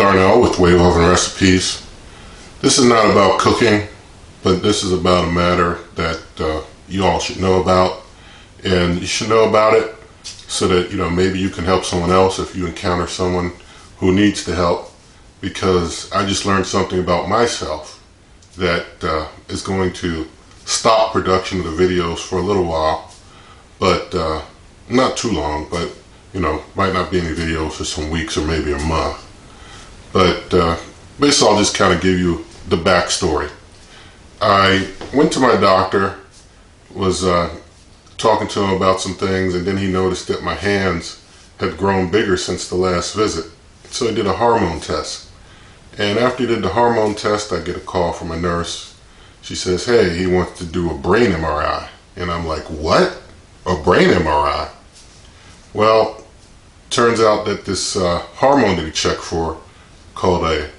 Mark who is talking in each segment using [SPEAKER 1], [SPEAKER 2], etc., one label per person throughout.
[SPEAKER 1] Darnell with Wave Oven Recipes. This is not about cooking, but this is about a matter that you all should know about, and you should know about it so that maybe you can help someone else if you encounter someone who needs the help, because I just learned something about myself that is going to stop production of the videos for a little while, but not too long, but might not be any videos for some weeks or maybe a month. But basically I'll just kind of give you the backstory. I went to my doctor, was talking to him about some things, and then he noticed that my hands had grown bigger since the last visit. So he did a hormone test. And after he did the hormone test, I get a call from a nurse. She says, hey, he wants to do a brain MRI. And I'm like, what? A brain MRI? Well, turns out that this hormone that he checked for, called a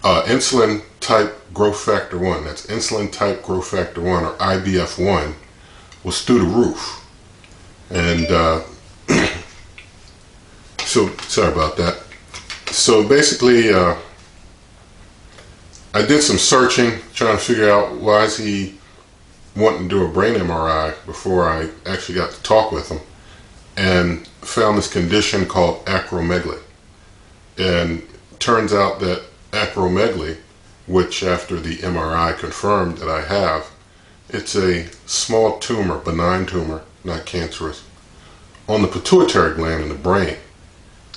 [SPEAKER 1] Insulin-type Growth Factor 1, that's Insulin-type Growth Factor 1, or IBF1, was through the roof. And so, sorry about that. So basically, I did some searching, trying to figure out why is he wanting to do a brain MRI before I actually got to talk with him, and found this condition called acromegaly. And turns out that acromegaly, which after the MRI confirmed that I have, it's a small tumor, benign tumor, not cancerous, on the pituitary gland in the brain.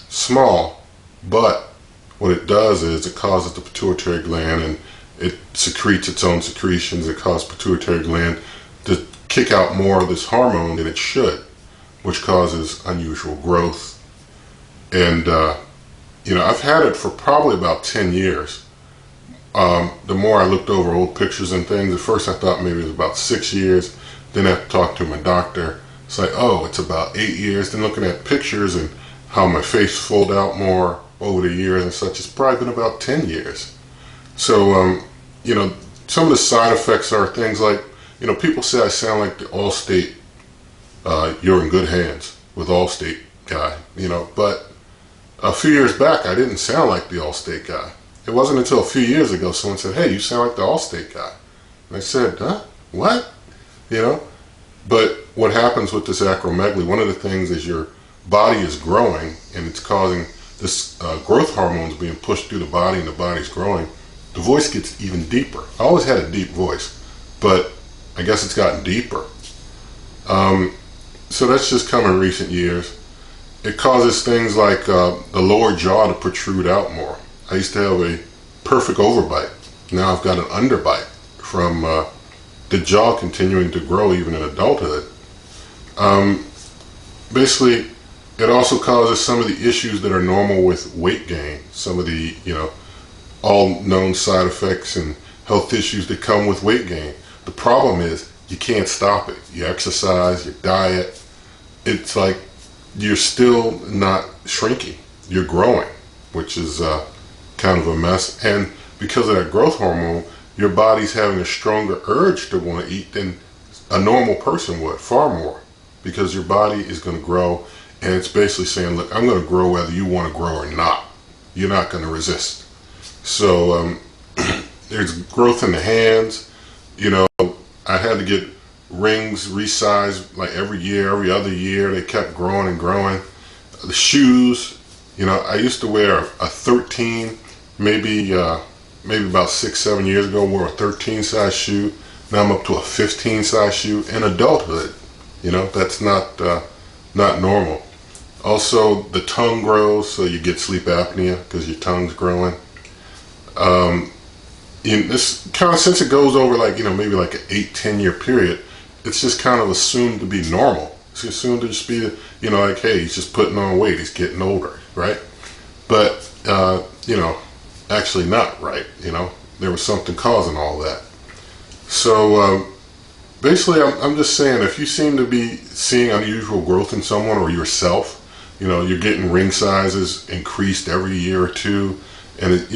[SPEAKER 1] Small, but what it does is it causes the pituitary gland, and it secretes its own secretions. It causes pituitary gland to kick out more of this hormone than it should, which causes unusual growth. And I've had it for probably about 10 years. The more I looked over old pictures and things, at first I thought maybe it was about 6 years. Then after talking to my doctor, it's like, oh, it's about 8 years. Then looking at pictures and how my face folded out more over the years and such, it's probably been about 10 years. So, some of the side effects are things like, people say I sound like the Allstate, you're in good hands with Allstate guy, but a few years back, I didn't sound like the Allstate guy. It wasn't until a few years ago someone said, hey, you sound like the Allstate guy. And I said, huh? What? But what happens with this acromegaly, one of the things is your body is growing, and it's causing this growth hormones being pushed through the body, and the body's growing. The voice gets even deeper. I always had a deep voice, but I guess it's gotten deeper. So that's just come in recent years. It causes things like the lower jaw to protrude out more. I used to have a perfect overbite. Now I've got an underbite from the jaw continuing to grow even in adulthood. Basically, it also causes some of the issues that are normal with weight gain. Some of the, all known side effects and health issues that come with weight gain. The problem is you can't stop it. You exercise, your diet, it's like you're still not shrinking. You're growing, which is kind of a mess. And because of that growth hormone, your body's having a stronger urge to want to eat than a normal person would, far more, because your body is going to grow, and it's basically saying, look, I'm going to grow whether you want to grow or not. You're not going to resist. So there's growth in the hands. I had to get rings resized like every year, every other year. They kept growing and growing. The shoes, I used to wear a 13, maybe about 6-7 years ago, wore a 13 size shoe. Now I'm up to a 15 size shoe in adulthood. That's not normal. Also, the tongue grows, so you get sleep apnea because your tongue's growing. This kind of, since it goes over maybe like an 8-10 year period, it's just kind of assumed to be normal. It's assumed to just be, like, hey, he's just putting on weight, he's getting older, right? But, actually not, right? There was something causing all that. So, basically, I'm just saying, if you seem to be seeing unusual growth in someone or yourself, you're getting ring sizes increased every year or two, and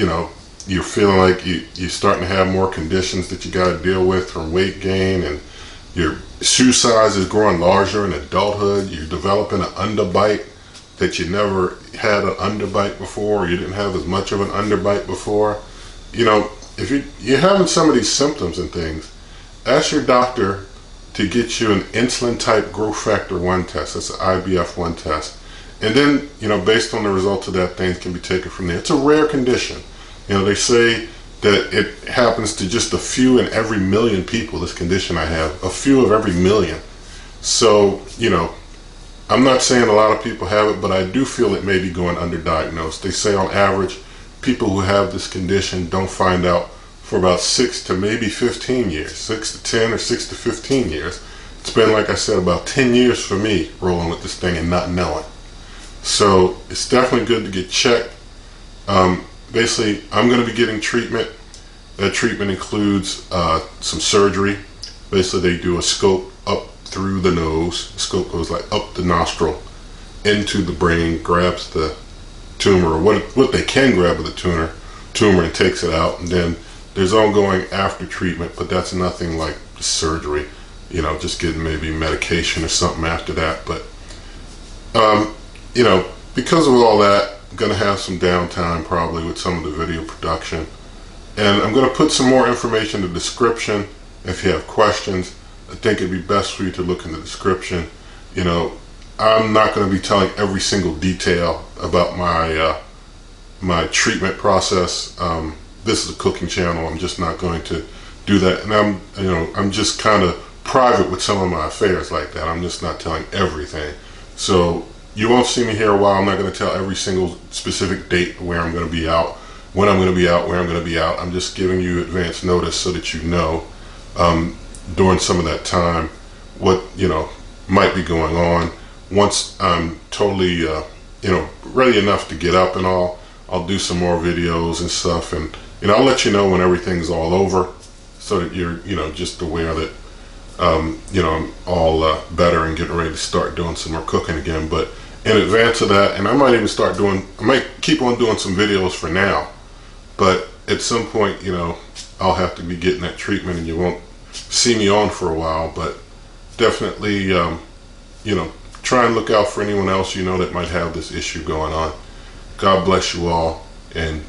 [SPEAKER 1] you're feeling like you're starting to have more conditions that you got to deal with from weight gain, and your shoe size is growing larger in adulthood, you're developing an underbite, that you never had an underbite before, or you didn't have as much of an underbite before, if you're having some of these symptoms and things, ask your doctor to get you an Insulin-type Growth Factor 1 test. That's an IBF1 test. And then, based on the results of that, things can be taken from there. It's a rare condition. They say that it happens to just a few in every million people, this condition I have, a few of every million. So, I'm not saying a lot of people have it, but I do feel it may be going underdiagnosed. They say on average, people who have this condition don't find out for about 6 to maybe 15 years, 6 to 10 or 6 to 15 years. It's been, like I said, about 10 years for me rolling with this thing and not knowing. So it's definitely good to get checked. Basically, I'm going to be getting treatment. That treatment includes some surgery. Basically, they do a scope up through the nose. The scope goes like up the nostril into the brain, grabs the tumor, or what they can grab with the tumor and takes it out. And then there's ongoing after treatment, but that's nothing like surgery. Just getting maybe medication or something after that. But because of all that, I'm going to have some downtime probably with some of the video production. And I'm going to put some more information in the description. If you have questions, I think it'd be best for you to look in the description. I'm not going to be telling every single detail about my treatment process. This is a cooking channel. I'm just not going to do that. And I'm just kind of private with some of my affairs like that. I'm just not telling everything. So you won't see me here a while. I'm not going to tell every single specific date where I'm going to be out, when I'm going to be out, where I'm going to be out. I'm just giving you advance notice so that you know during some of that time what might be going on. Once I'm totally ready enough to get up and all, I'll do some more videos and stuff, and I'll let you know when everything's all over, so that you're just aware that I'm all better and getting ready to start doing some more cooking again. But in advance of that, and I might keep on doing some videos for now, but at some point I'll have to be getting that treatment and you won't see me on for a while. But definitely try and look out for anyone else that might have this issue going on. God bless you all, and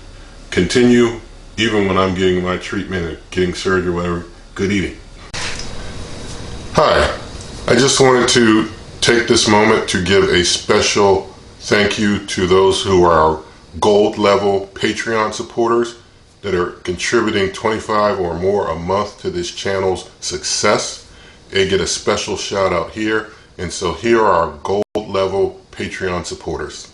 [SPEAKER 1] continue even when I'm getting my treatment and getting surgery or whatever. Good eating. Hi, I just wanted to take this moment to give a special thank you to those who are gold level Patreon supporters that are contributing $25 or more a month to this channel's success. They get a special shout out here. And so here are our gold level Patreon supporters.